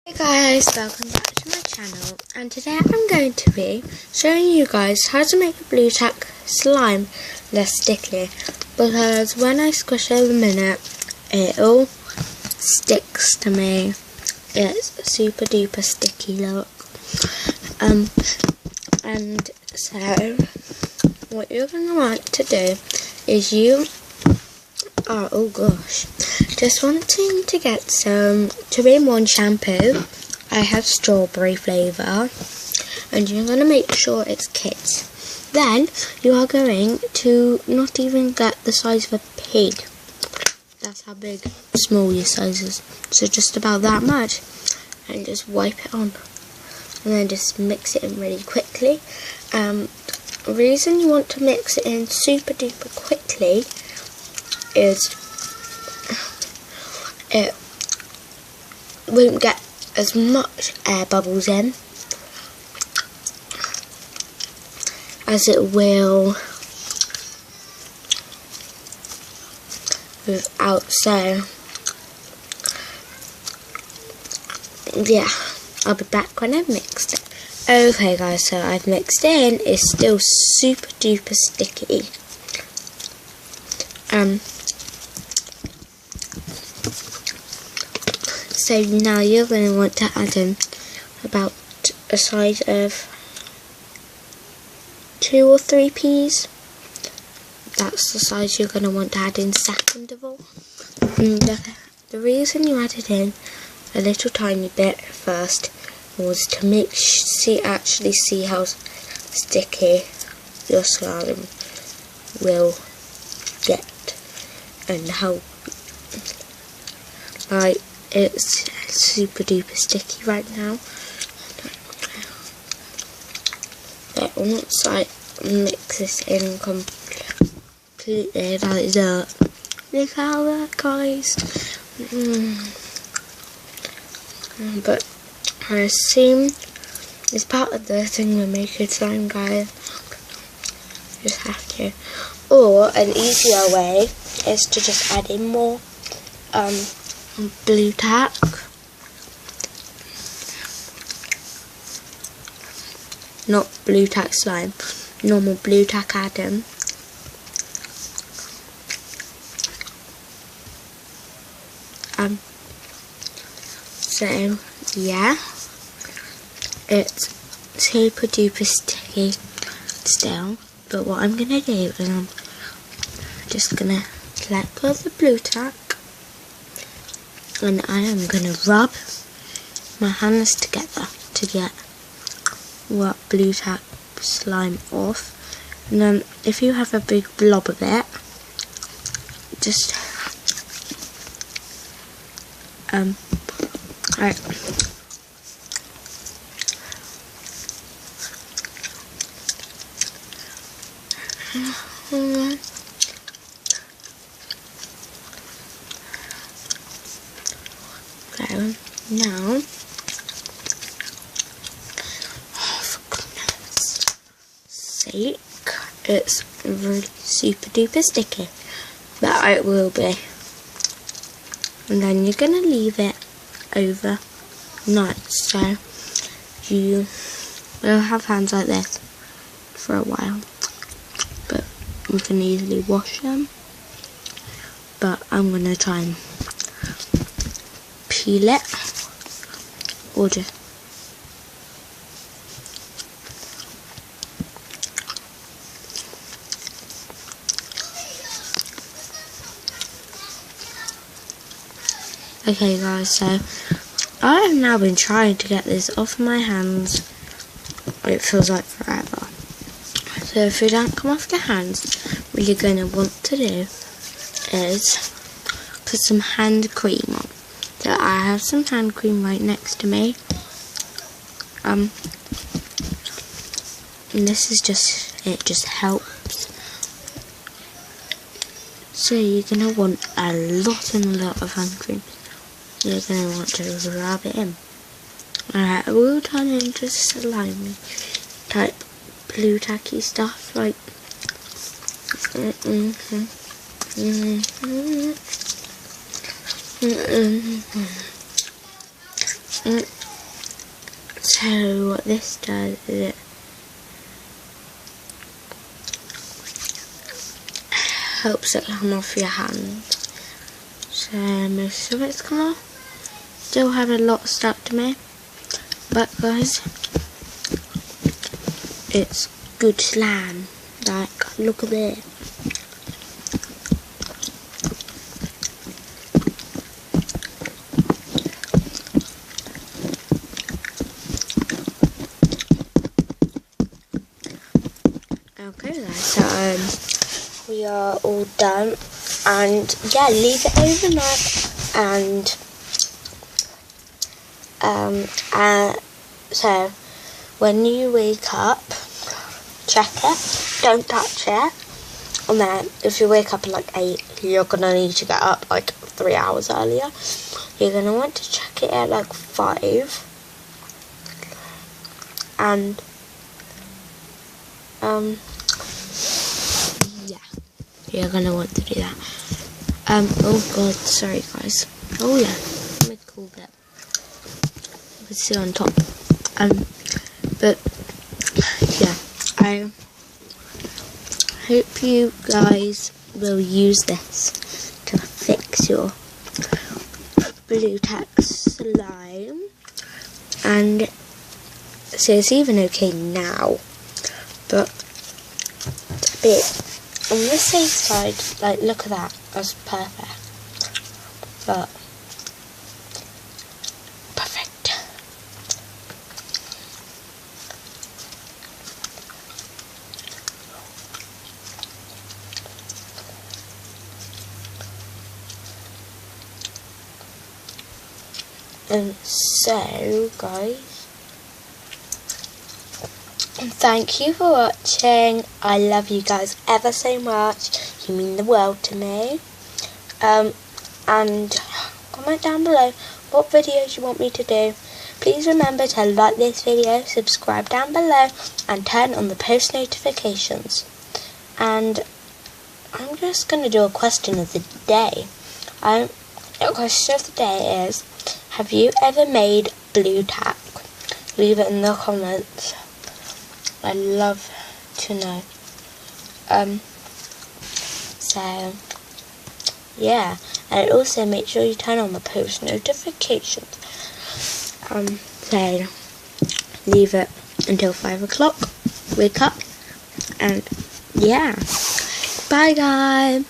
Hey guys, welcome back to my channel, and today I'm going to be showing you guys how to make a Blu Tack slime less sticky, because when I squish it in a minute it all sticks to me. It's super duper sticky look. And so what you're going to want to do is you are, just wanting to get some 2-in-1 shampoo. I have strawberry flavour, and you're going to make sure it's Kids. Then you are going to not even get the size of a pig. That's how small your size is. So just about that much, and just wipe it on, and then just mix it in really quickly. The reason you want to mix it in super duper quickly is it won't get as much air bubbles in as it will without. So yeah, I'll be back when I've mixed it. Okay guys, so I've mixed it in. It's still super duper sticky. So now you're going to want to add in about a size of 2 or 3 peas. That's the size you're going to want to add in second of all. The reason you added in a little tiny bit first was to actually see how sticky your slime will get, and how it's super duper sticky right now. But once I mix this in completely like that, look how that, guys. But I assume it's part of the thing we make it slime, guys. Just have to. Or an easier way is to just add in more Blu Tack. Not Blu Tack slime, normal Blu Tack add-in. So yeah, it's super duper sticky still, but what I'm gonna do is I'm just gonna let go of the Blu Tack, and I am gonna rub my hands together to get what Blu Tack slime off. And then if you have a big blob of it, just right. Okay, now, for goodness sake, it's really super duper sticky, but it will be. And then you're gonna leave it overnight, so you will have hands like this for a while, but you can easily wash them. But I'm gonna try and peel it, or just okay guys, so I have now been trying to get this off my hands. It feels like forever. So if it don't come off your hands, what you're going to want to do is put some hand cream on. So I have some hand cream right next to me. And this is it just helps. So you're going to want a lot of hand cream. You're going to want to rub it in. Alright, it will turn into slimy type Blu Tacky stuff, like So what this does is it helps it come off your hand. So most of it's come off. Still have a lot stuck to me, but guys, it's good slime. Like, look at this. Okay guys, so we are all done, and yeah, leave it overnight, and so when you wake up, check it, don't touch it, and then if you wake up at like 8, you're gonna need to get up like 3 hours earlier. You're gonna want to check it at like 5, and yeah, you're gonna want to do that. Oh god, sorry guys. Oh yeah, let me cool that. You can see on top. But yeah, I hope you guys will use this to fix your Blu Tack slime, and so it's even okay now, but a bit on the safe side. Like, look at that, that's perfect. But perfect. And so guys, thank you for watching. I love you guys ever so much. You mean the world to me. And comment down below what videos you want me to do. Please remember to like this video, subscribe down below, and turn on the post notifications. And I'm just going to do a question of the day. The question of the day is, have you ever made Blu Tack? Leave it in the comments. I'd love to know. So yeah, and also make sure you turn on the post notifications. So leave it until 5 o'clock. Wake up, and yeah. Bye guys.